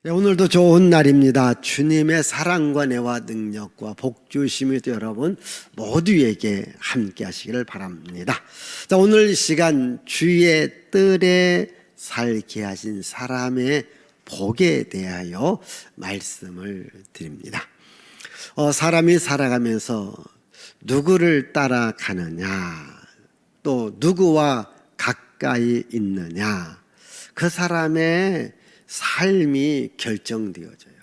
오늘도 좋은 날입니다. 주님의 사랑과 은혜와 능력과 복주심이 여러분 모두에게 함께 하시기를 바랍니다. 자, 오늘 이 시간 주의 뜰에 살게 하신 사람의 복에 대하여 말씀을 드립니다. 사람이 살아가면서 누구를 따라가느냐, 또 누구와 가까이 있느냐, 그 사람의 삶이 결정되어져요.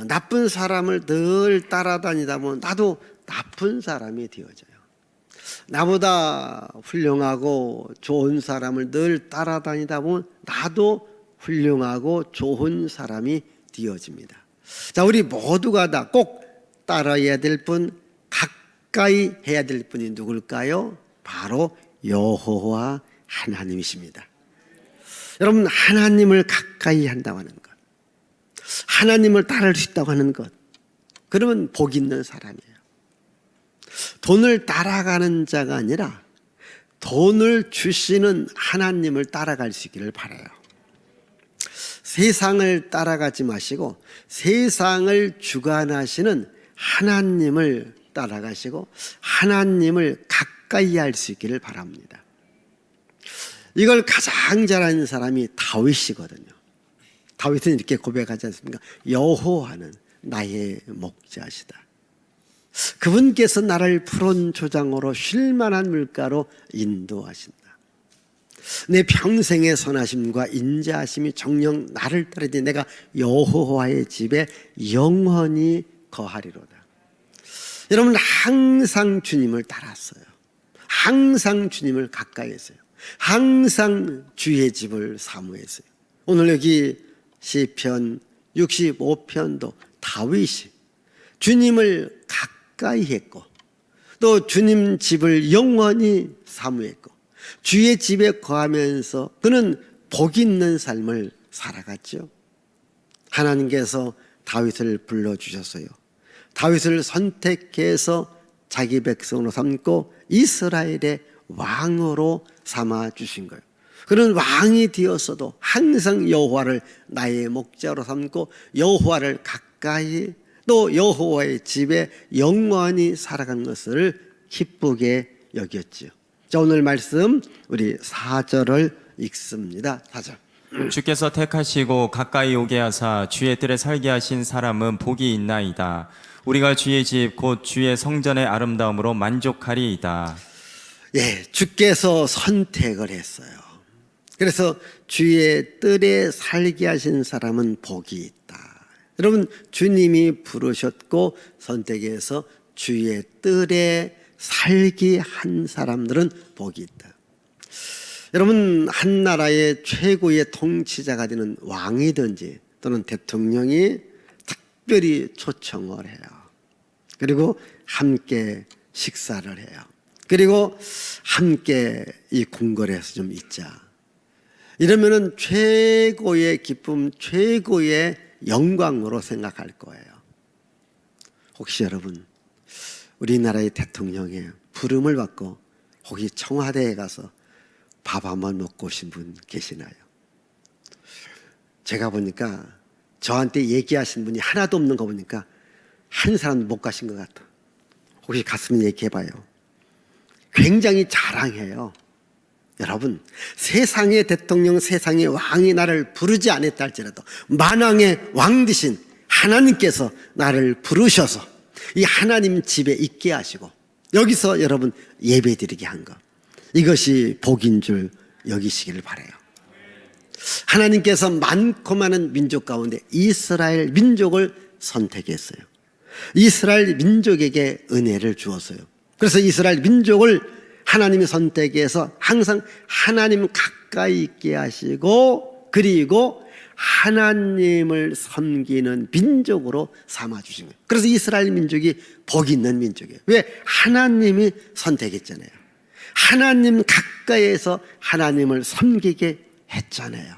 나쁜 사람을 늘 따라다니다 보면 나도 나쁜 사람이 되어져요. 나보다 훌륭하고 좋은 사람을 늘 따라다니다 보면 나도 훌륭하고 좋은 사람이 되어집니다. 자, 우리 모두가 다 꼭 따라야 될 분, 가까이 해야 될 분이 누굴까요? 바로 여호와 하나님이십니다. 여러분, 하나님을 가까이 한다고 하는 것, 하나님을 따를 수 있다고 하는 것, 그러면 복 있는 사람이에요. 돈을 따라가는 자가 아니라 돈을 주시는 하나님을 따라갈 수 있기를 바라요. 세상을 따라가지 마시고 세상을 주관하시는 하나님을 따라가시고 하나님을 가까이 할 수 있기를 바랍니다. 이걸 가장 잘하는 사람이 다윗이거든요. 다윗은 이렇게 고백하지 않습니까? 여호와는 나의 목자시다. 그분께서 나를 푸른 조장으로 쉴만한 물가로 인도하신다. 내 평생의 선하심과 인자하심이 정녕 나를 따르되 내가 여호와의 집에 영원히 거하리로다. 여러분, 항상 주님을 따랐어요. 항상 주님을 가까이 했어요. 항상 주의 집을 사모했어요. 오늘 여기 시편 65편도 다윗이 주님을 가까이 했고 또 주님 집을 영원히 사모했고 주의 집에 거하면서 그는 복 있는 삶을 살아갔죠. 하나님께서 다윗을 불러주셨어요. 다윗을 선택해서 자기 백성으로 삼고 이스라엘의 왕으로 삼아 주신 거예요. 그는 왕이 되었어도 항상 여호와를 나의 목자로 삼고 여호와를 가까이 또 여호와의 집에 영원히 살아간 것을 기쁘게 여겼지요. 자, 오늘 말씀 우리 4절을 읽습니다. 4절. 주께서 택하시고 가까이 오게 하사 주의 뜰에 살게 하신 사람은 복이 있나이다. 우리가 주의 집 곧 주의 성전의 아름다움으로 만족하리이다. 예, 주께서 선택을 했어요. 그래서 주의 뜰에 살게 하신 사람은 복이 있다. 여러분, 주님이 부르셨고 선택해서 주의 뜰에 살게 한 사람들은 복이 있다. 여러분, 한 나라의 최고의 통치자가 되는 왕이든지 또는 대통령이 특별히 초청을 해요. 그리고 함께 식사를 해요. 그리고 함께 이 궁궐에서 좀 있자. 이러면은 최고의 기쁨, 최고의 영광으로 생각할 거예요. 혹시 여러분, 우리나라의 대통령의 부름을 받고 혹시 청와대에 가서 밥 한번 먹고 오신 분 계시나요? 제가 보니까 저한테 얘기하신 분이 하나도 없는 거 보니까 한 사람도 못 가신 것 같아. 혹시 갔으면 얘기해봐요. 굉장히 자랑해요. 여러분, 세상의 대통령, 세상의 왕이 나를 부르지 않았다 할지라도 만왕의 왕 되신 하나님께서 나를 부르셔서 이 하나님 집에 있게 하시고 여기서 여러분 예배드리게 한 것, 이것이 복인 줄 여기시기를 바라요. 하나님께서 많고 많은 민족 가운데 이스라엘 민족을 선택했어요. 이스라엘 민족에게 은혜를 주었어요. 그래서 이스라엘 민족을 하나님이 선택해서 항상 하나님 가까이 있게 하시고 그리고 하나님을 섬기는 민족으로 삼아주신 거예요. 그래서 이스라엘 민족이 복 있는 민족이에요. 왜? 하나님이 선택했잖아요. 하나님 가까이에서 하나님을 섬기게 했잖아요.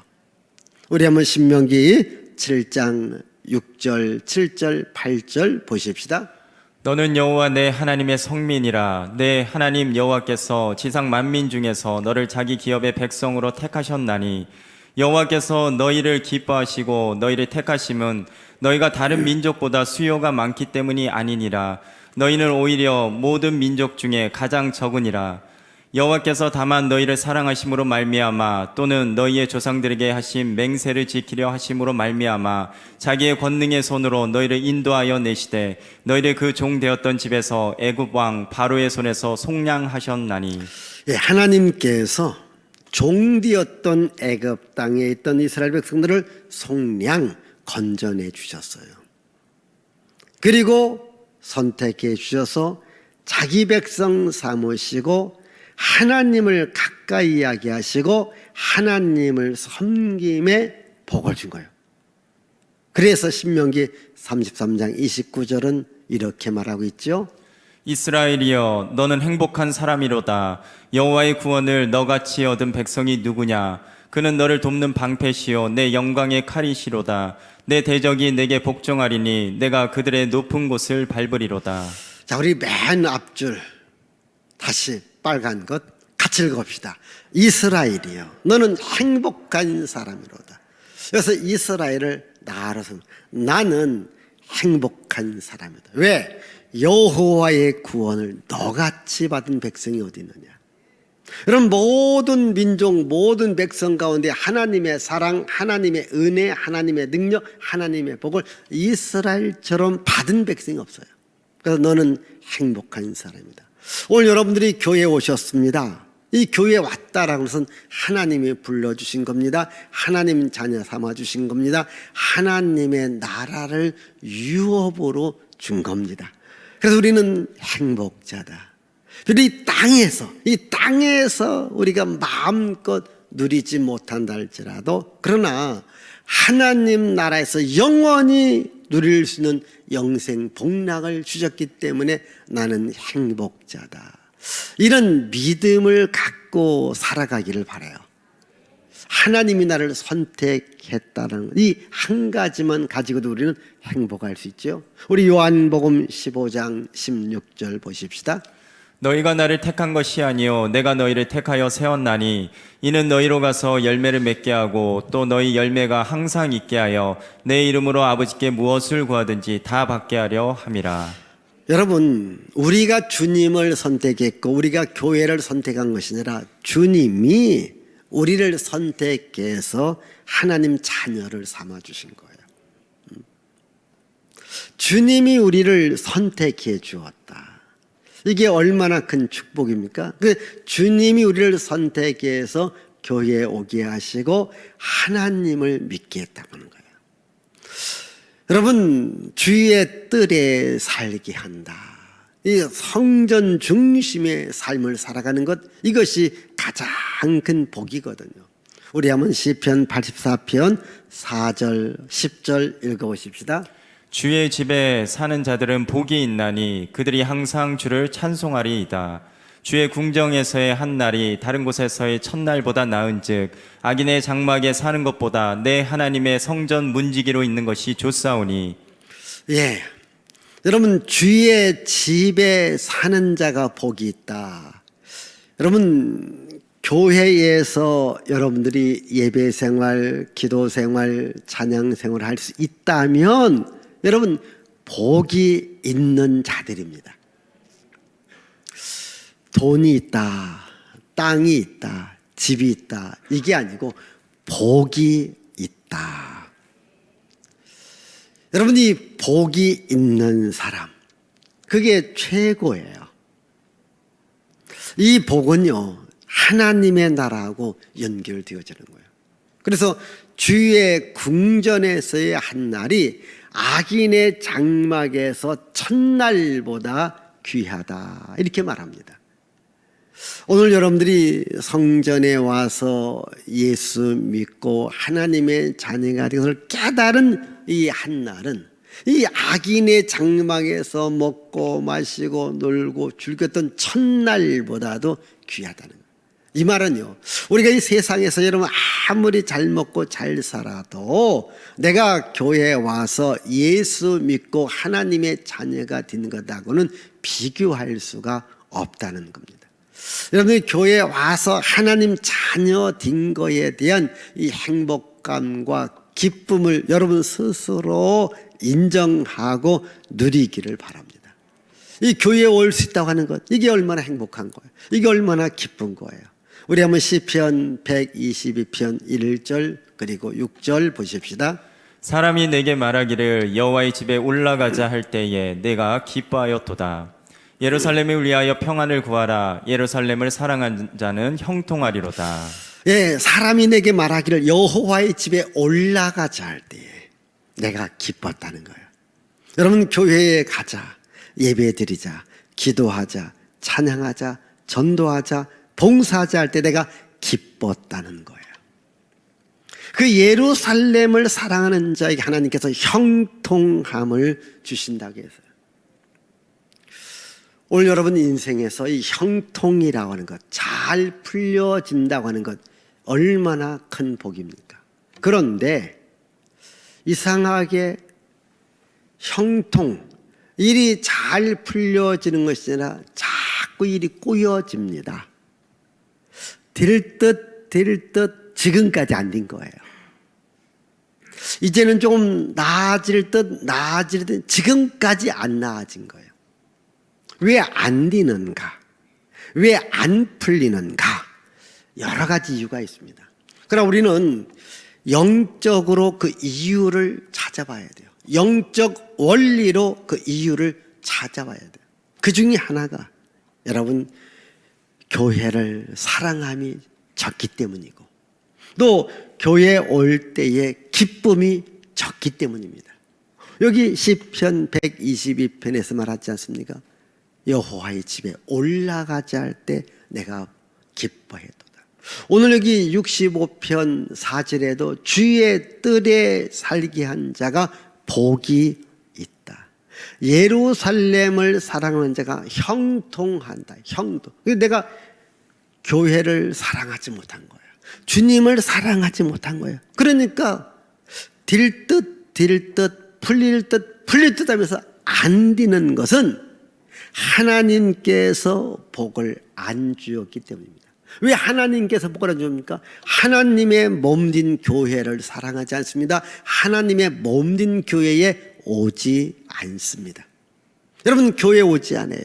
우리 한번 신명기 7장 6절, 7절, 8절 보십시다. 너는 여호와 내 하나님의 성민이라. 내 하나님 여호와께서 지상 만민 중에서 너를 자기 기업의 백성으로 택하셨나니 여호와께서 너희를 기뻐하시고 너희를 택하심은 너희가 다른 민족보다 수요가 많기 때문이 아니니라. 너희는 오히려 모든 민족 중에 가장 적으니라. 여호와께서 다만 너희를 사랑하심으로 말미암아 또는 너희의 조상들에게 하신 맹세를 지키려 하심으로 말미암아 자기의 권능의 손으로 너희를 인도하여 내시되 너희를 그 종 되었던 집에서 애굽 왕 바로의 손에서 속량하셨나니. 예, 하나님께서 종되었던 애굽 땅에 있던 이스라엘 백성들을 속량 건져내 주셨어요. 그리고 선택해 주셔서 자기 백성 삼으시고 하나님을 가까이 하게 하시고 하나님을 섬김에 복을 준 거예요. 그래서 신명기 33장 29절은 이렇게 말하고 있죠. 이스라엘이여 너는 행복한 사람이로다. 여호와의 구원을 너같이 얻은 백성이 누구냐. 그는 너를 돕는 방패시요 내 영광의 칼이시로다. 내 대적이 내게 복종하리니 내가 그들의 높은 곳을 밟으리로다. 자, 우리 맨 앞줄 다시 빨간 것 같이 읽어봅시다. 이스라엘이여 너는 행복한 사람이로다. 그래서 이스라엘을 나로 섬 나는 행복한 사람이다. 왜? 여호와의 구원을 너같이 받은 백성이 어디 있느냐. 여러분, 모든 민족 모든 백성 가운데 하나님의 사랑, 하나님의 은혜, 하나님의 능력, 하나님의 복을 이스라엘처럼 받은 백성이 없어요. 그래서 너는 행복한 사람이다. 오늘 여러분들이 교회에 오셨습니다. 이 교회에 왔다라는 것은 하나님이 불러주신 겁니다. 하나님 자녀 삼아주신 겁니다. 하나님의 나라를 유업으로 준 겁니다. 그래서 우리는 행복자다. 이 땅에서 우리가 마음껏 누리지 못한다 할지라도 그러나 하나님 나라에서 영원히 누릴 수 있는 영생 복락을 주셨기 때문에 나는 행복자다. 이런 믿음을 갖고 살아가기를 바라요. 하나님이 나를 선택했다는 이 한 가지만 가지고도 우리는 행복할 수 있죠. 우리 요한복음 15장 16절 보십시다. 너희가 나를 택한 것이 아니요 내가 너희를 택하여 세웠나니 이는 너희로 가서 열매를 맺게 하고 또 너희 열매가 항상 있게 하여 내 이름으로 아버지께 무엇을 구하든지 다 받게 하려 함이라. 여러분, 우리가 주님을 선택했고 우리가 교회를 선택한 것이 아니라 주님이 우리를 선택해서 하나님 자녀를 삼아주신 거예요. 주님이 우리를 선택해 주었다. 이게 얼마나 큰 축복입니까? 주님이 우리를 선택해서 교회에 오게 하시고 하나님을 믿게 했다는 거예요. 여러분, 주의 뜰에 살게 한다. 이 성전 중심의 삶을 살아가는 것, 이것이 가장 큰 복이거든요. 우리 한번 시편 84편 4절 10절 읽어보십시다. 주의 집에 사는 자들은 복이 있나니 그들이 항상 주를 찬송하리이다. 주의 궁정에서의 한 날이 다른 곳에서의 첫날보다 나은즉 악인의 장막에 사는 것보다 내 하나님의 성전 문지기로 있는 것이 좋사오니. 예, 여러분, 주의 집에 사는 자가 복이 있다. 여러분, 교회에서 여러분들이 예배 생활, 기도 생활, 찬양 생활을 할 수 있다면 여러분, 복이 있는 자들입니다. 돈이 있다, 땅이 있다, 집이 있다, 이게 아니고 복이 있다. 여러분이 복이 있는 사람, 그게 최고예요. 이 복은요, 하나님의 나라하고 연결되어지는 거예요. 그래서 주의 궁전에서의 한 날이 악인의 장막에서 첫날보다 귀하다, 이렇게 말합니다. 오늘 여러분들이 성전에 와서 예수 믿고 하나님의 자녀가 되는 것을 깨달은 이 한날은 이 악인의 장막에서 먹고 마시고 놀고 즐겼던 첫날보다도 귀하다는 거예요. 이 말은요, 우리가 이 세상에서 여러분 아무리 잘 먹고 잘 살아도 내가 교회에 와서 예수 믿고 하나님의 자녀가 되는 것하고는 비교할 수가 없다는 겁니다. 여러분이 교회에 와서 하나님 자녀 된 거에 대한 이 행복감과 기쁨을 여러분 스스로 인정하고 누리기를 바랍니다. 이 교회에 올 수 있다고 하는 것, 이게 얼마나 행복한 거예요. 이게 얼마나 기쁜 거예요. 우리 한번 시편 122편 1절 그리고 6절 보십시다. 사람이 내게 말하기를 여호와의 집에 올라가자 할 때에 내가 기뻐하였도다. 예루살렘을 위하여 평안을 구하라. 예루살렘을 사랑한 자는 형통하리로다. 예, 사람이 내게 말하기를 여호와의 집에 올라가자 할 때에 내가 기뻤다는 거예요. 여러분 교회에 가자, 예배드리자, 기도하자, 찬양하자, 전도하자, 봉사하자 할 때 내가 기뻤다는 거예요. 그 예루살렘을 사랑하는 자에게 하나님께서 형통함을 주신다고 했어요. 오늘 여러분 인생에서 이 형통이라고 하는 것, 잘 풀려진다고 하는 것 얼마나 큰 복입니까? 그런데 이상하게 형통, 일이 잘 풀려지는 것이 아니라 자꾸 일이 꼬여집니다. 될 듯 지금까지 안 된 거예요. 이제는 조금 나아질 듯 지금까지 안 나아진 거예요. 왜 안 되는가? 왜 안 풀리는가? 여러 가지 이유가 있습니다. 그러나 우리는 영적으로 그 이유를 찾아봐야 돼요. 영적 원리로 그 이유를 찾아봐야 돼요. 그 중에 하나가 여러분 교회를 사랑함이 적기 때문이고 또 교회에 올 때의 기쁨이 적기 때문입니다. 여기 시편 122편에서 말하지 않습니까? 여호와의 집에 올라가자 할 때 내가 기뻐했도다. 오늘 여기 65편 4절에도 주의 뜰에 살게 한 자가 복이 있다. 예루살렘을 사랑하는 자가 형통한다. 형통. 내가 교회를 사랑하지 못한 거예요. 주님을 사랑하지 못한 거예요. 그러니까 될 듯 풀릴 듯 하면서 안 되는 것은 하나님께서 복을 안 주었기 때문입니다. 왜 하나님께서 복을 안 줍니까? 하나님의 몸된 교회를 사랑하지 않습니다. 하나님의 몸된 교회에 오지 않습니다. 여러분 교회에 오지 않아요.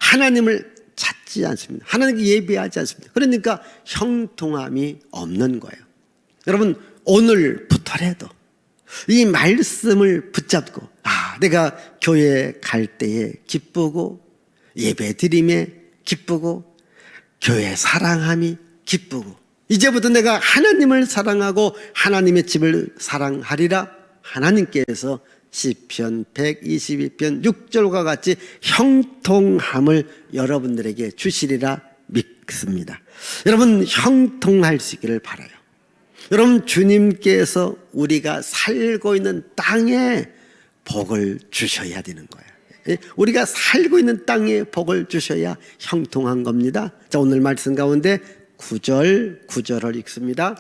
하나님을 찾지 않습니다. 하나님께 예배하지 않습니다. 그러니까 형통함이 없는 거예요. 여러분 오늘부터라도 이 말씀을 붙잡고 내가 교회에 갈 때에 기쁘고 예배드림에 기쁘고 교회 사랑함이 기쁘고 이제부터 내가 하나님을 사랑하고 하나님의 집을 사랑하리라. 하나님께서 시편 122편 6절과 같이 형통함을 여러분들에게 주시리라 믿습니다. 여러분 형통할 수 있기를 바라요. 여러분 주님께서 우리가 살고 있는 땅에 복을 주셔야 되는 거예요. 우리가 살고 있는 땅에 복을 주셔야 형통한 겁니다. 자, 오늘 말씀 가운데 9절을 읽습니다.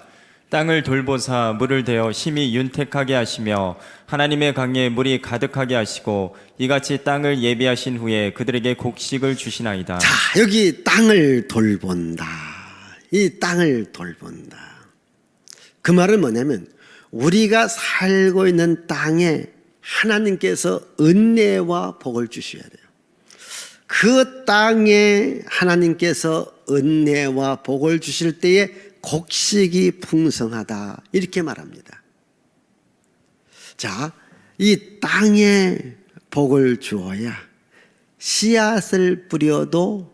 땅을 돌보사 물을 대어 심히 윤택하게 하시며 하나님의 강에 물이 가득하게 하시고 이같이 땅을 예비하신 후에 그들에게 곡식을 주시나이다. 자, 여기 땅을 돌본다. 이 땅을 돌본다. 그 말은 뭐냐면 우리가 살고 있는 땅에 하나님께서 은혜와 복을 주셔야 돼요. 그 땅에 하나님께서 은혜와 복을 주실 때에 곡식이 풍성하다 이렇게 말합니다. 자, 이 땅에 복을 주어야 씨앗을 뿌려도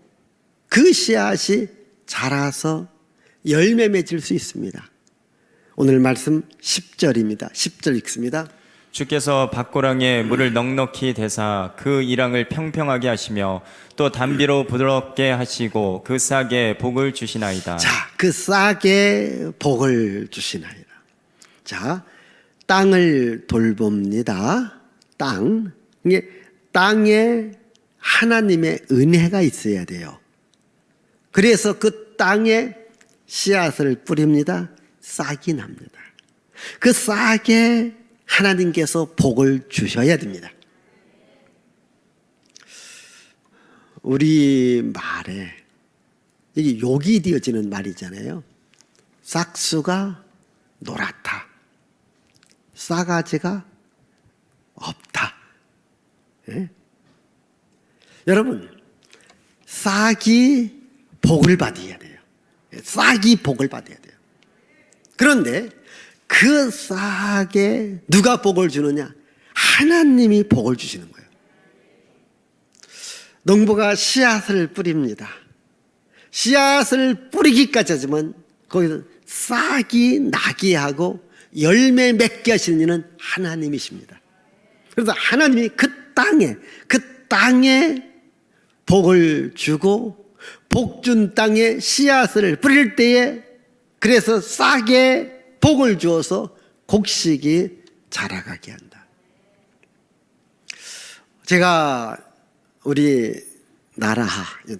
그 씨앗이 자라서 열매 맺을 수 있습니다. 오늘 말씀 10절입니다. 10절 읽습니다. 주께서 밭고랑에 물을 넉넉히 대사 그 이랑을 평평하게 하시며 또 담비로 부드럽게 하시고 그 싹에 복을 주시나이다. 자, 그 싹에 복을 주시나이다. 자, 땅을 돌봅니다. 이게 땅에 하나님의 은혜가 있어야 돼요. 그래서 그 땅에 씨앗을 뿌립니다. 싹이 납니다. 그 싹에 하나님께서 복을 주셔야 됩니다. 우리 말에 이게 욕이 되어지는 말이잖아요. 싹수가 노랗다. 싸가지가 없다. 예? 여러분, 싹이 복을 받아야 돼요. 싹이 복을 받아야 돼요. 그런데 그 싹에 누가 복을 주느냐? 하나님이 복을 주시는 거예요. 농부가 씨앗을 뿌립니다. 씨앗을 뿌리기까지 하지만 거기서 싹이 나게 하고 열매 맺게 하시는 이는 하나님이십니다. 그래서 하나님이 그 땅에 복을 주고 복준 땅에 씨앗을 뿌릴 때에 그래서 싹에 복을 주어서 곡식이 자라가게 한다. 제가 우리 나라,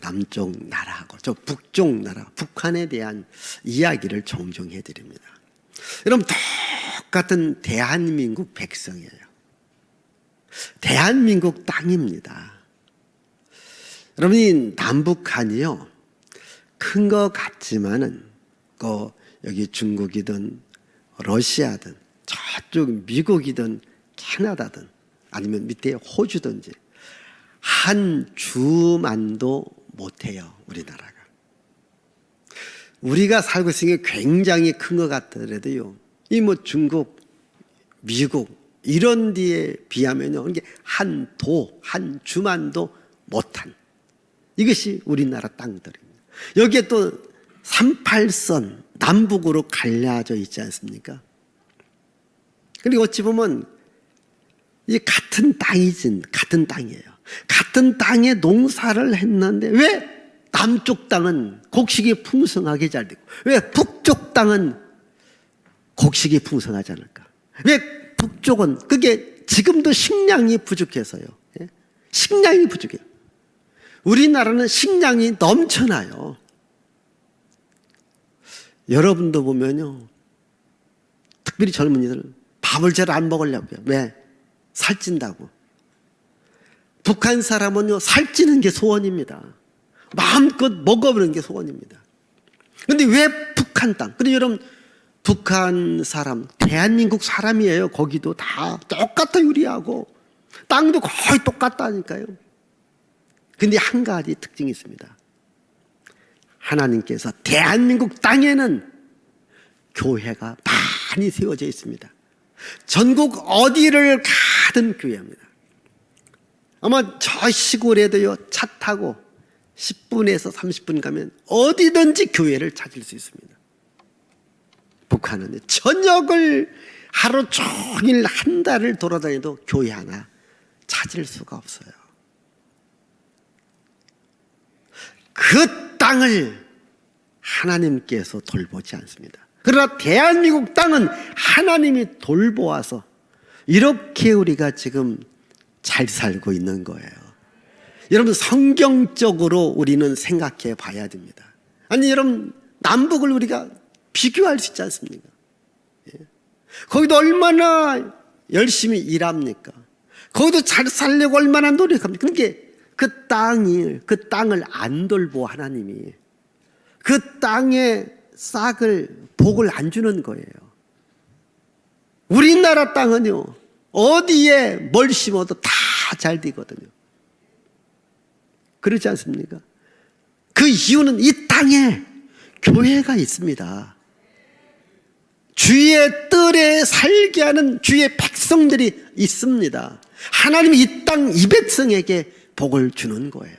남쪽 나라하고 저 북쪽 나라, 북한에 대한 이야기를 종종 해드립니다. 여러분, 똑같은 대한민국 백성이에요. 대한민국 땅입니다. 여러분이 남북한이요, 큰 것 같지만은 여기 중국이든 러시아든 저쪽 미국이든 캐나다든 아니면 밑에 호주든지 한 주만도 못해요, 우리나라가. 우리가 살고 있으니 굉장히 큰 것 같더라도요, 이 뭐 중국, 미국 이런 데에 비하면요, 이게 한 주만도 못한 이것이 우리나라 땅들입니다. 여기에 또 38선 남북으로 갈라져 있지 않습니까? 그리고 어찌 보면 이 같은 땅이에요. 같은 땅에 농사를 했는데 왜 남쪽 땅은 곡식이 풍성하게 잘 되고 왜 북쪽 땅은 곡식이 풍성하지 않을까? 왜 북쪽은 그게 지금도 식량이 부족해서요. 예? 식량이 부족해요. 우리나라는 식량이 넘쳐나요. 여러분도 보면요, 특별히 젊은이들 밥을 잘 안 먹으려고요. 왜? 살찐다고. 북한 사람은요, 살찌는 게 소원입니다. 마음껏 먹어보는 게 소원입니다. 그런데 왜 북한 땅? 근데 여러분, 북한 사람, 대한민국 사람이에요. 거기도 다 똑같아, 우리하고. 땅도 거의 똑같다니까요. 근데 한 가지 특징이 있습니다. 하나님께서 대한민국 땅에는 교회가 많이 세워져 있습니다. 전국 어디를 가든 교회입니다. 아마 저 시골에도요, 차 타고 10분에서 30분 가면 어디든지 교회를 찾을 수 있습니다. 북한은 저녁을 하루 종일 한 달을 돌아다녀도 교회 하나 찾을 수가 없어요. 그 땅을 하나님께서 돌보지 않습니다. 그러나 대한민국 땅은 하나님이 돌보아서 이렇게 우리가 지금 잘 살고 있는 거예요. 여러분, 성경적으로 우리는 생각해 봐야 됩니다. 아니, 여러분, 남북을 우리가 비교할 수 있지 않습니까? 예. 거기도 얼마나 열심히 일합니까? 거기도 잘 살려고 얼마나 노력합니까? 그러니까 그 땅을 안 돌보 하나님이 그 땅에 싹을 복을 안 주는 거예요. 우리나라 땅은요, 어디에 뭘 심어도 다 잘 되거든요. 그렇지 않습니까? 그 이유는 이 땅에 교회가 있습니다. 주의 뜰에 살게 하는 주의 백성들이 있습니다. 하나님이 이 땅, 이 백성에게 복을 주는 거예요.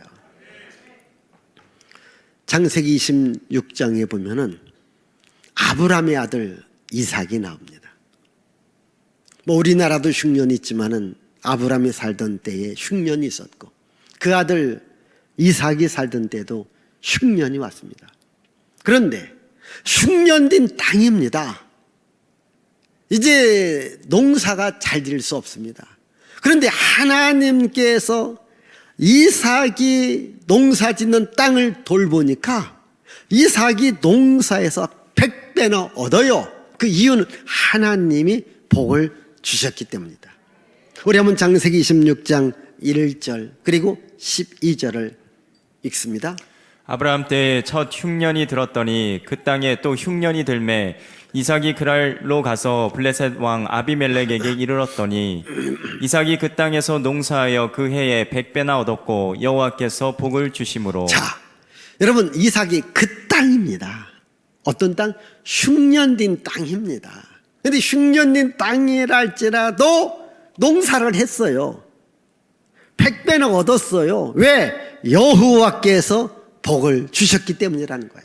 창세기 26장에 보면은 아브라함의 아들 이삭이 나옵니다. 뭐 우리나라도 흉년이 있지만은 아브라함이 살던 때에 흉년이 있었고 그 아들 이삭이 살던 때도 흉년이 왔습니다. 그런데 흉년된 땅입니다. 이제 농사가 잘 될 수 없습니다. 그런데 하나님께서 이삭이 농사 짓는 땅을 돌보니까 이삭이 농사에서 100배나 얻어요. 그 이유는 하나님이 복을 주셨기 때문이다. 우리 한번 창세기 26장 1절 그리고 12절을 읽습니다. 아브라함 때에 첫 흉년이 들었더니 그 땅에 또 흉년이 들매 이삭이 그랄로 가서 블레셋 왕 아비멜렉에게 이르렀더니 이삭이 그 땅에서 농사하여 그 해에 100배나 얻었고 여호와께서 복을 주심으로. 자, 여러분, 이삭이 그 땅입니다. 어떤 땅? 흉년된 땅입니다. 근데 흉년된 땅이라 할지라도 농사를 했어요. 100배나 얻었어요. 왜? 여호와께서 복을 주셨기 때문이라는 거예요.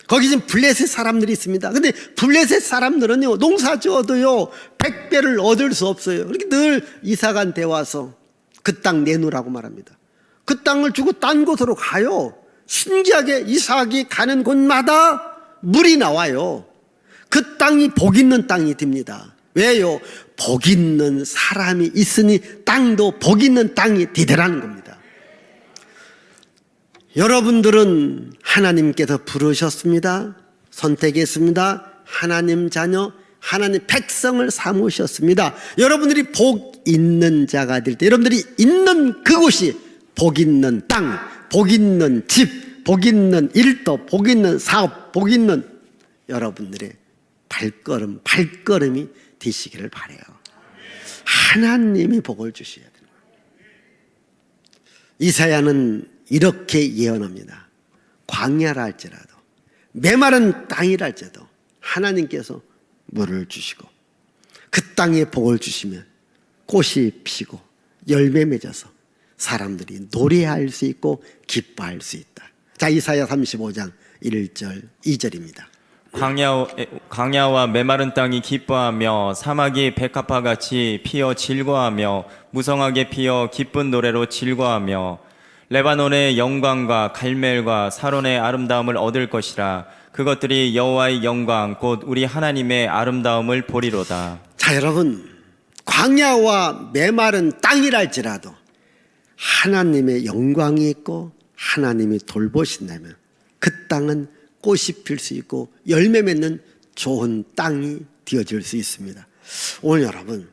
거기 지금 블레셋 사람들이 있습니다. 근데 블레셋 사람들은요, 농사 지어도요 100배를 얻을 수 없어요. 그렇게 늘 이삭한테 와서 그 땅 내놓으라고 말합니다. 그 땅을 주고 딴 곳으로 가요. 신기하게 이삭이 가는 곳마다 물이 나와요. 그 땅이 복 있는 땅이 됩니다. 왜요? 복 있는 사람이 있으니 땅도 복 있는 땅이 되더라는 겁니다. 여러분들은 하나님께서 부르셨습니다. 선택했습니다. 하나님 자녀, 하나님 백성을 삼으셨습니다. 여러분들이 복 있는 자가 될 때, 여러분들이 있는 그곳이 복 있는 땅, 복 있는 집, 복 있는 일터, 복 있는 사업, 복 있는 여러분들의 발걸음이 되시기를 바라요. 하나님이 복을 주셔야 돼요. 이사야는 이렇게 예언합니다. 광야라 할지라도, 메마른 땅이라 할지라도 하나님께서 물을 주시고 그 땅에 복을 주시면 꽃이 피고 열매 맺어서 사람들이 노래할 수 있고 기뻐할 수 있다. 자, 이사야 35장 1절 2절입니다. 광야와 메마른 땅이 기뻐하며 사막이 백합화같이 피어 즐거워하며 무성하게 피어 기쁜 노래로 즐거워하며 레바논의 영광과 갈멜과 사론의 아름다움을 얻을 것이라. 그것들이 여호와의 영광 곧 우리 하나님의 아름다움을 보리로다. 자, 여러분, 광야와 메마른 땅이랄지라도 하나님의 영광이 있고 하나님이 돌보신다면 그 땅은 꽃이 필 수 있고 열매 맺는 좋은 땅이 되어질 수 있습니다. 오늘 여러분,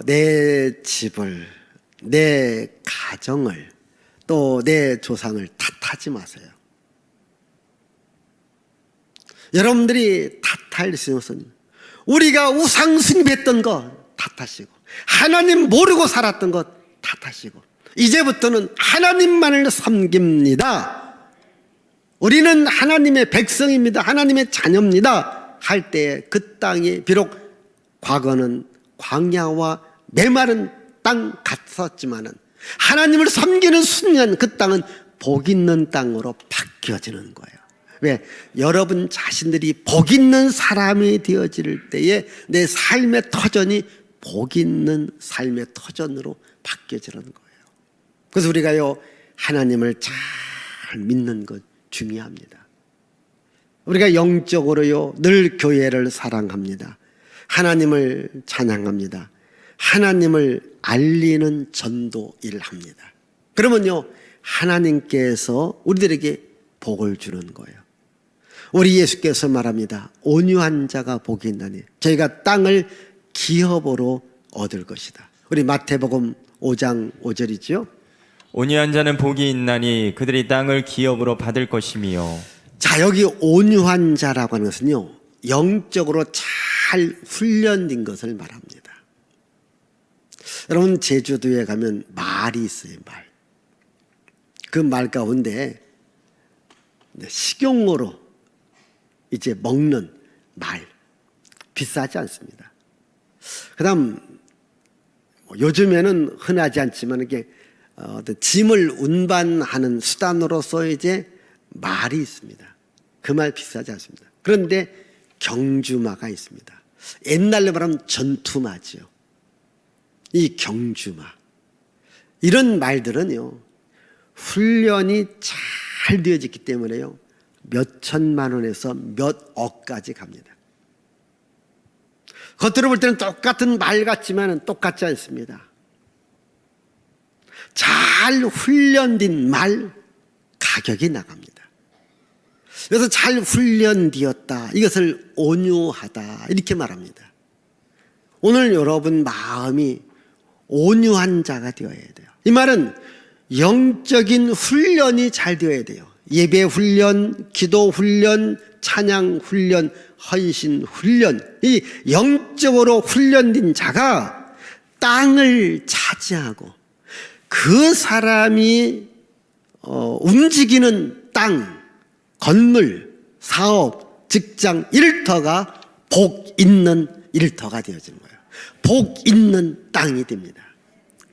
내 집을, 내 가정을, 또 내 조상을 탓하지 마세요. 여러분들이 탓할 수 없는, 우리가 우상숭배했던 것 탓하시고 하나님 모르고 살았던 것 탓하시고 이제부터는 하나님만을 섬깁니다. 우리는 하나님의 백성입니다. 하나님의 자녀입니다. 할 때 그 땅이 비록 과거는 광야와 메마른 땅 같았지만은 하나님을 섬기는 순간 그 땅은 복 있는 땅으로 바뀌어지는 거예요. 왜? 여러분 자신들이 복 있는 사람이 되어질 때에 내 삶의 터전이 복 있는 삶의 터전으로 바뀌어지는 거예요. 그래서 우리가요, 하나님을 잘 믿는 것 중요합니다. 우리가 영적으로요, 늘 교회를 사랑합니다. 하나님을 찬양합니다. 하나님을 알리는 전도 일을 합니다. 그러면요, 하나님께서 우리들에게 복을 주는 거예요. 우리 예수께서 말합니다. 온유한 자가 복이 있나니 저희가 땅을 기업으로 얻을 것이다. 우리 마태복음 5장 5절이죠. 온유한 자는 복이 있나니 그들이 땅을 기업으로 받을 것이며. 자, 여기 온유한 자라고 하는 것은요, 영적으로 잘 훈련된 것을 말합니다. 여러분, 제주도에 가면 말이 있어요. 말. 그 말 가운데 식용으로 이제 먹는 말, 비싸지 않습니다. 그 다음 요즘에는 흔하지 않지만 이게 짐을 운반하는 수단으로서 이제 말이 있습니다. 그 말 비싸지 않습니다. 그런데 경주마가 있습니다. 옛날로 말하면 전투마죠. 이 경주마, 이런 말들은요, 훈련이 잘 되어졌기 때문에요, 몇 천만 원에서 몇 억까지 갑니다. 겉으로 볼 때는 똑같은 말 같지만 똑같지 않습니다. 잘 훈련된 말, 가격이 나갑니다. 그래서 잘 훈련되었다, 이것을 온유하다, 이렇게 말합니다. 오늘 여러분 마음이 온유한 자가 되어야 돼요. 이 말은 영적인 훈련이 잘 되어야 돼요. 예배 훈련, 기도 훈련, 찬양 훈련, 헌신 훈련. 이 영적으로 훈련된 자가 땅을 차지하고 그 사람이 움직이는 땅, 건물, 사업, 직장, 일터가 복 있는 일터가 되어지는 거예요. 복 있는 땅이 됩니다.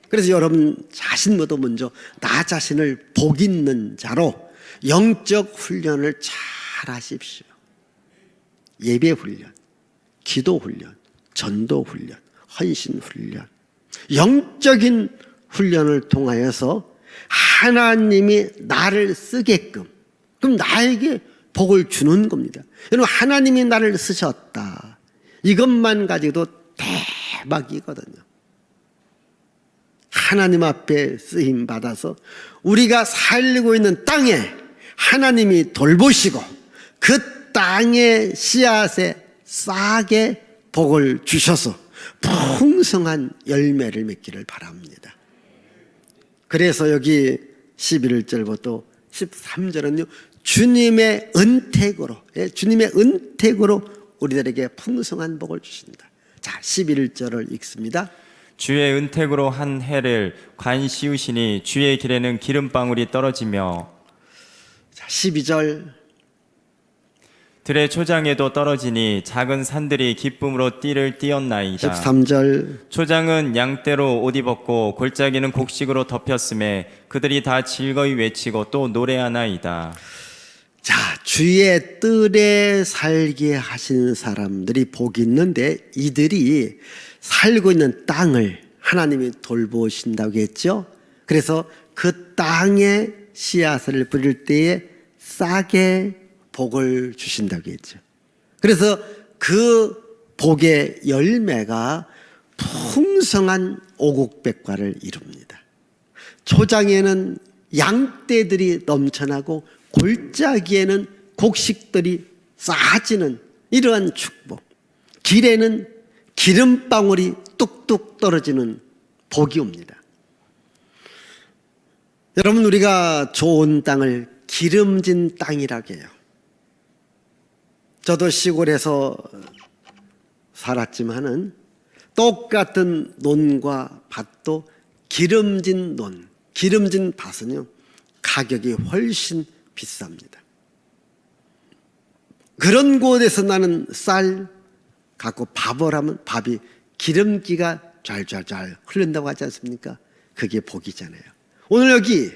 그래서 여러분 자신보다 먼저 나 자신을 복 있는 자로 영적 훈련을 잘 하십시오. 예배 훈련, 기도 훈련, 전도 훈련, 헌신 훈련, 영적인 훈련을 통하여서 하나님이 나를 쓰게끔, 그럼 나에게 복을 주는 겁니다. 여러분 하나님이 나를 쓰셨다, 이것만 가지고도 대박이거든요. 하나님 앞에 쓰임 받아서 우리가 살고 있는 땅에 하나님이 돌보시고 그 땅의 씨앗에 싸게 복을 주셔서 풍성한 열매를 맺기를 바랍니다. 그래서 여기 11절부터 13절은요, 주님의 은택으로, 주님의 은택으로 우리들에게 풍성한 복을 주신다. 자, 11절을 읽습니다. 주의 은택으로 한 해를 관 씌우시니 주의 길에는 기름방울이 떨어지며, 자, 12절. 들의 초장에도 떨어지니 작은 산들이 기쁨으로 띠를 띄었나이다. 13절. 초장은 양떼로 옷 입었고 골짜기는 곡식으로 덮였음에 그들이 다 즐거이 외치고 또 노래하나이다. 자, 주의 뜰에 살게 하신 사람들이 복이 있는데 이들이 살고 있는 땅을 하나님이 돌보신다고 했죠. 그래서 그 땅에 씨앗을 뿌릴 때에 싸게 복을 주신다고 했죠. 그래서 그 복의 열매가 풍성한 오국백과를 이룹니다. 초장에는 양떼들이 넘쳐나고 골짜기에는 곡식들이 쏟아지는 이러한 축복, 길에는 기름방울이 뚝뚝 떨어지는 복이 옵니다. 여러분, 우리가 좋은 땅을 기름진 땅이라고 해요. 저도 시골에서 살았지만은 똑같은 논과 밭도 기름진 논, 기름진 밭은요, 가격이 훨씬 비쌉니다. 그런 곳에서 나는 쌀 갖고 밥을 하면 밥이 기름기가 좔좔좔 흐른다고 하지 않습니까? 그게 복이잖아요. 오늘 여기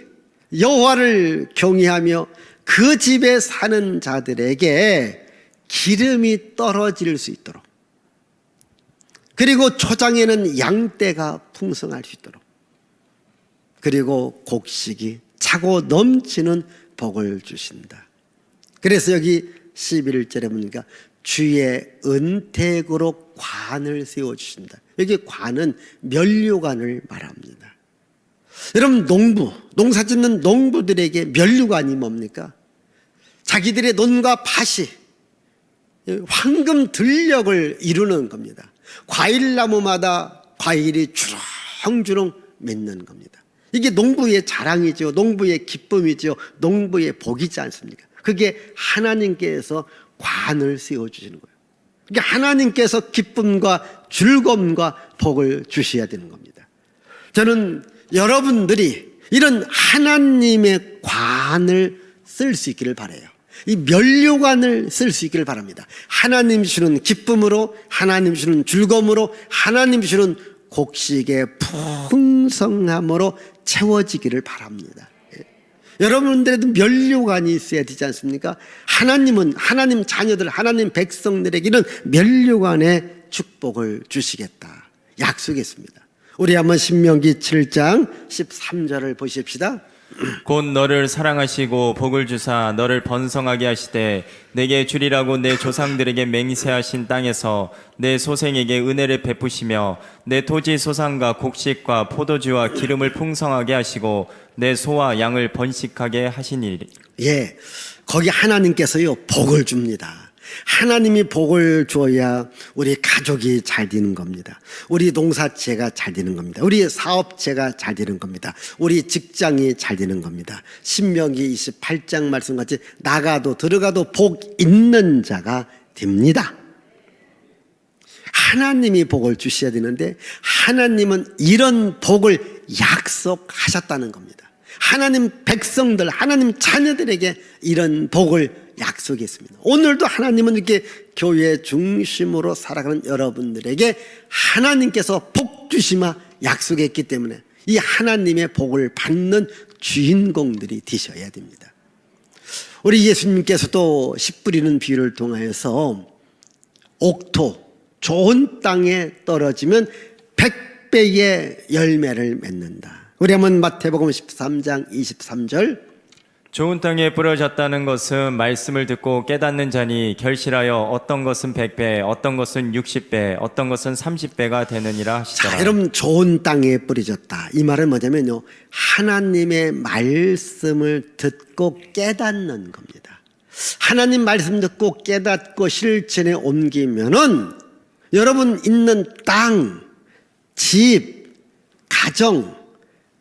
여호와를 경외하며 그 집에 사는 자들에게 기름이 떨어질 수 있도록, 그리고 초장에는 양떼가 풍성할 수 있도록, 그리고 곡식이 차고 넘치는 복을 주신다. 그래서 여기 11절에 보니까 주의 은택으로 관을 세워주신다. 여기 관은 면류관을 말합니다. 여러분, 농사 짓는 농부들에게 면류관이 뭡니까? 자기들의 논과 밭이 황금 들녘을 이루는 겁니다. 과일나무마다 과일이 주렁주렁 맺는 겁니다. 이게 농부의 자랑이죠. 농부의 기쁨이죠. 농부의 복이지 않습니까? 그게 하나님께서 관을 세워주시는 거예요. 그러니까 하나님께서 기쁨과 즐거움과 복을 주셔야 되는 겁니다. 저는 여러분들이 이런 하나님의 관을 쓸 수 있기를 바라요. 이 면류관을 쓸 수 있기를 바랍니다. 하나님 주시는 기쁨으로, 하나님 주시는 즐거움으로, 하나님 주시는 곡식의 풍성함으로 채워지기를 바랍니다. 여러분들에도 면류관이 있어야 되지 않습니까? 하나님은 하나님 자녀들, 하나님 백성들에게는 면류관의 축복을 주시겠다 약속했습니다. 우리 한번 신명기 7장 13절을 보십시다. 곧 너를 사랑하시고 복을 주사 너를 번성하게 하시되 내게 주리라고 내 조상들에게 맹세하신 땅에서 내 소생에게 은혜를 베푸시며 내 토지 소산과 곡식과 포도주와 기름을 풍성하게 하시고 내 소와 양을 번식하게 하시니리. 예, 거기 하나님께서요 복을 줍니다. 하나님이 복을 줘야 우리 가족이 잘 되는 겁니다. 우리 농사채가 잘 되는 겁니다. 우리 사업체가 잘 되는 겁니다. 우리 직장이 잘 되는 겁니다. 신명기 28장 말씀같이 나가도 들어가도 복 있는 자가 됩니다. 하나님이 복을 주셔야 되는데 하나님은 이런 복을 약속하셨다는 겁니다. 하나님 백성들, 하나님 자녀들에게 이런 복을 약속했습니다. 오늘도 하나님은 이렇게 교회 중심으로 살아가는 여러분들에게 하나님께서 복 주시마 약속했기 때문에 이 하나님의 복을 받는 주인공들이 되셔야 됩니다. 우리 예수님께서도 씨 뿌리는 비유를 통해서 옥토, 좋은 땅에 떨어지면 100배의 열매를 맺는다. 우리 한번 마태복음 13장 23절. 좋은 땅에 뿌려졌다는 것은 말씀을 듣고 깨닫는 자니 결실하여 어떤 것은 100배, 어떤 것은 60배, 어떤 것은 30배가 되느니라 하시더라. 자, 여러분 좋은 땅에 뿌려졌다. 이 말은 뭐냐면요, 하나님의 말씀을 듣고 깨닫는 겁니다. 하나님 말씀 듣고 깨닫고 실천에 옮기면은 여러분 있는 땅, 집, 가정,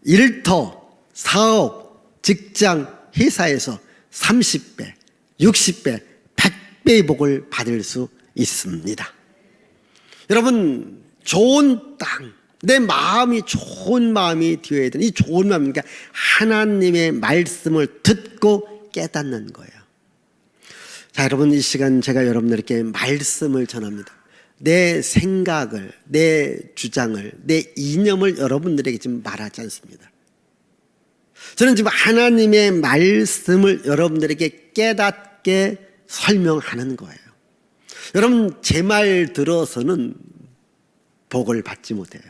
일터, 사업, 직장, 회사에서 30배, 60배, 100배의 복을 받을 수 있습니다. 여러분 좋은 땅, 내 마음이 좋은 마음이 되어야 되는 이 좋은 마음이니까 하나님의 말씀을 듣고 깨닫는 거예요. 자, 여러분 이 시간 제가 여러분들께 말씀을 전합니다. 내 생각을, 내 주장을, 내 이념을 여러분들에게 지금 말하지 않습니다. 저는 지금 하나님의 말씀을 여러분들에게 깨닫게 설명하는 거예요. 여러분 제 말 들어서는 복을 받지 못해요.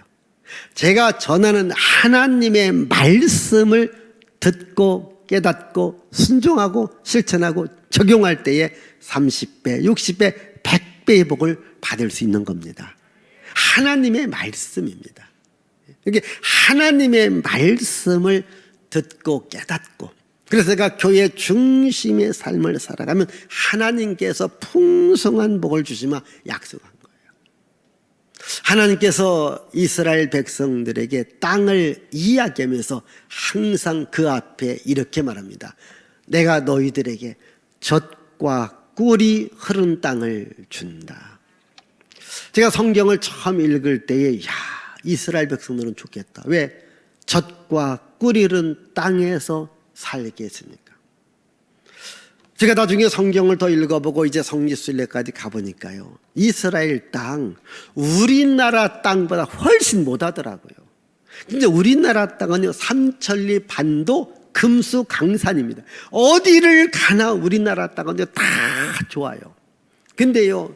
제가 전하는 하나님의 말씀을 듣고 깨닫고 순종하고 실천하고 적용할 때에 30배, 60배, 100배의 복을 받을 수 있는 겁니다. 하나님의 말씀입니다. 이게 하나님의 말씀을 듣고 깨닫고, 그래서 제가 교회 중심의 삶을 살아가면 하나님께서 풍성한 복을 주시마 약속한 거예요. 하나님께서 이스라엘 백성들에게 땅을 이야기하면서 항상 그 앞에 이렇게 말합니다. 내가 너희들에게 젖과 꿀이 흐른 땅을 준다. 제가 성경을 처음 읽을 때에 이스라엘 백성들은 좋겠다. 왜? 젖과 꿀이 흐른 땅에서 살겠습니까? 제가 나중에 성경을 더 읽어보고 이제 성지순례까지 가보니까요, 이스라엘 땅, 우리나라 땅보다 훨씬 못하더라고요. 근데 우리나라 땅은요, 삼천리 반도 금수 강산입니다. 어디를 가나 우리나라 땅은 다 좋아요. 근데요,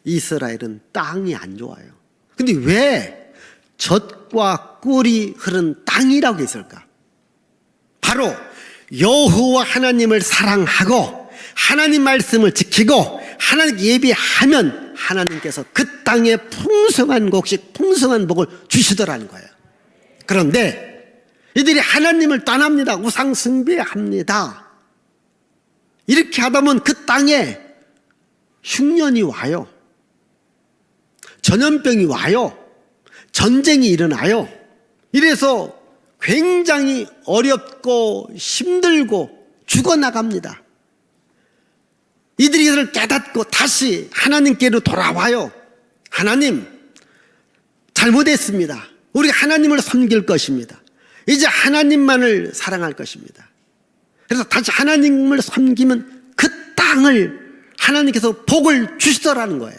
이스라엘은 땅이 안 좋아요. 근데 왜 젖과 꿀이 흐른 땅이라고 했을까? 바로 여호와 하나님을 사랑하고 하나님 말씀을 지키고 하나님 예배하면 하나님께서 그 땅에 풍성한 곡식, 풍성한 복을 주시더라는 거예요. 그런데 이들이 하나님을 떠납니다. 우상 숭배합니다. 이렇게 하다 보면 그 땅에 흉년이 와요. 전염병이 와요. 전쟁이 일어나요. 이래서 굉장히 어렵고 힘들고 죽어나갑니다. 이들이 이를 깨닫고 다시 하나님께로 돌아와요. 하나님, 잘못했습니다. 우리 하나님을 섬길 것입니다. 이제 하나님만을 사랑할 것입니다. 그래서 다시 하나님을 섬기면 그 땅을 하나님께서 복을 주시더라는 거예요.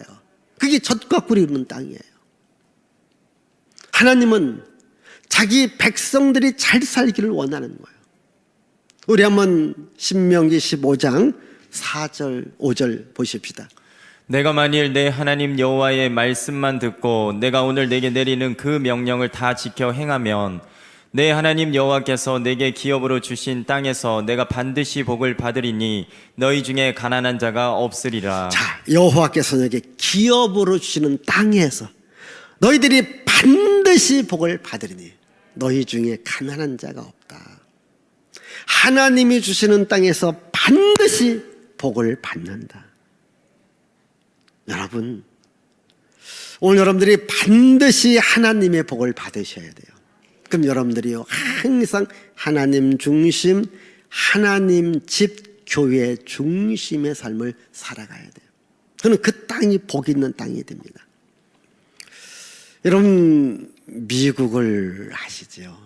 그게 젖과 꿀이 흐르는 땅이에요. 하나님은 자기 백성들이 잘 살기를 원하는 거예요. 우리 한번 신명기 15장 4절 5절 보십시다. 내가 만일 내 하나님 여호와의 말씀만 듣고 내가 오늘 내게 내리는 그 명령을 다 지켜 행하면 내 하나님 여호와께서 내게 기업으로 주신 땅에서 내가 반드시 복을 받으리니 너희 중에 가난한 자가 없으리라. 자, 여호와께서 내게 기업으로 주시는 땅에서 너희들이 반드시 복을 받으리니 너희 중에 가난한 자가 없다. 하나님이 주시는 땅에서 반드시 복을 받는다. 여러분, 오늘 여러분들이 반드시 하나님의 복을 받으셔야 돼요. 그럼 여러분들이요, 항상 하나님 중심, 하나님 집, 교회 중심의 삶을 살아가야 돼요. 그는 그 땅이 복 있는 땅이 됩니다. 여러분, 미국을 아시죠?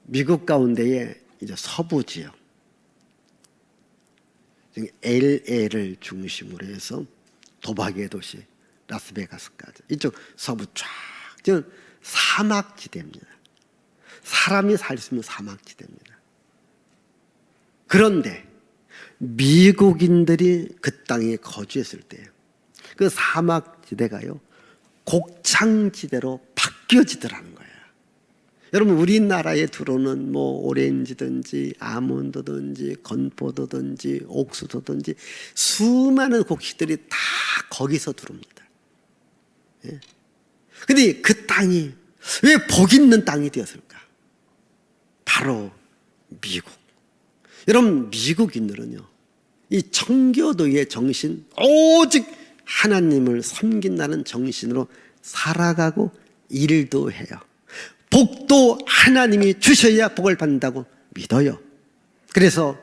미국 가운데에 이제 서부 지역, LA를 중심으로 해서 도박의 도시 라스베가스까지 이쪽 서부 쫙 사막지대입니다. 사람이 살 수 있는 사막지대입니다. 그런데 미국인들이 그 땅에 거주했을 때 그 사막지대가요 곡창지대로 바뀌어지더라는 거예요. 여러분, 우리나라에 들어오는 뭐 오렌지든지 아몬드든지 건포도든지 옥수수든지 수많은 곡식들이 다 거기서 들어옵니다. 예. 근데 그 땅이 왜 복 있는 땅이 되었을까? 바로 미국. 여러분, 미국인들은요, 이 청교도의 정신, 오직 하나님을 섬긴다는 정신으로 살아가고 일도 해요. 복도 하나님이 주셔야 복을 받는다고 믿어요. 그래서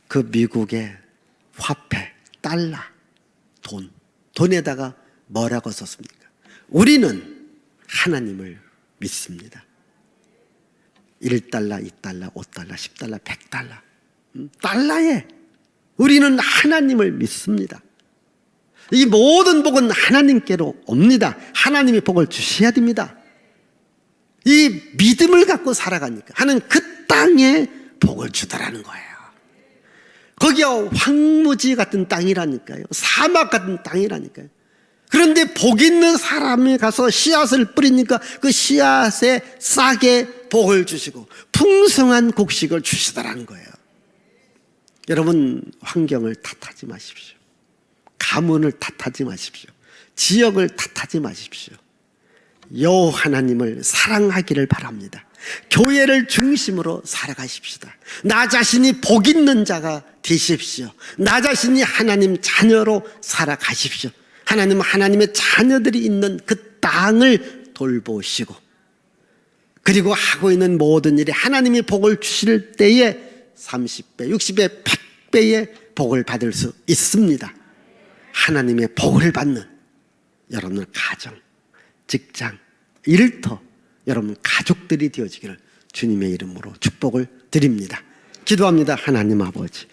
그 미국의 화폐, 달러, 돈에다가 뭐라고 썼습니까? 우리는 하나님을 믿습니다. 1달러, 2달러, 5달러, 10달러, 100달러 달러에 우리는 하나님을 믿습니다. 이 모든 복은 하나님께로 옵니다. 하나님이 복을 주셔야 됩니다. 이 믿음을 갖고 살아가니까 하나님 그 땅에 복을 주더라는 거예요. 거기가 황무지 같은 땅이라니까요. 사막 같은 땅이라니까요. 그런데 복 있는 사람이 가서 씨앗을 뿌리니까 그 씨앗에 싹에 복을 주시고 풍성한 곡식을 주시더라는 거예요. 여러분, 환경을 탓하지 마십시오. 가문을 탓하지 마십시오. 지역을 탓하지 마십시오. 여호와 하나님을 사랑하기를 바랍니다. 교회를 중심으로 살아가십시다. 나 자신이 복 있는 자가 되십시오. 나 자신이 하나님 자녀로 살아가십시오. 하나님은 하나님의 자녀들이 있는 그 땅을 돌보시고, 그리고 하고 있는 모든 일에 하나님이 복을 주실 때에 30배, 60배, 100배의 복을 받을 수 있습니다. 하나님의 복을 받는 여러분의 가정, 직장, 일터, 여러분 가족들이 되어지기를 주님의 이름으로 축복을 드립니다. 기도합니다. 하나님 아버지,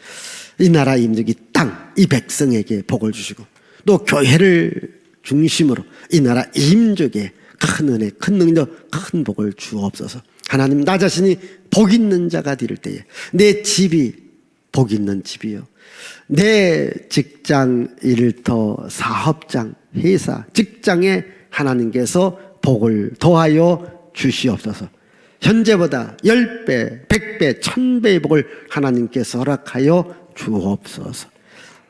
이 나라 임직 이 땅, 이 백성에게 복을 주시고 또 교회를 중심으로 이 나라 임직에 큰 은혜, 큰 능력, 큰 복을 주옵소서. 하나님, 나 자신이 복 있는 자가 될 때에 내 집이 복 있는 집이요, 내 직장, 일터, 사업장, 회사, 직장에 하나님께서 복을 더하여 주시옵소서. 현재보다 10배, 100배, 1000배의 복을 하나님께서 허락하여 주옵소서.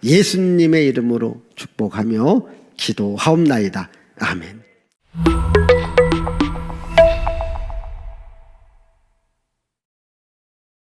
예수님의 이름으로 축복하며 기도하옵나이다. 아멘.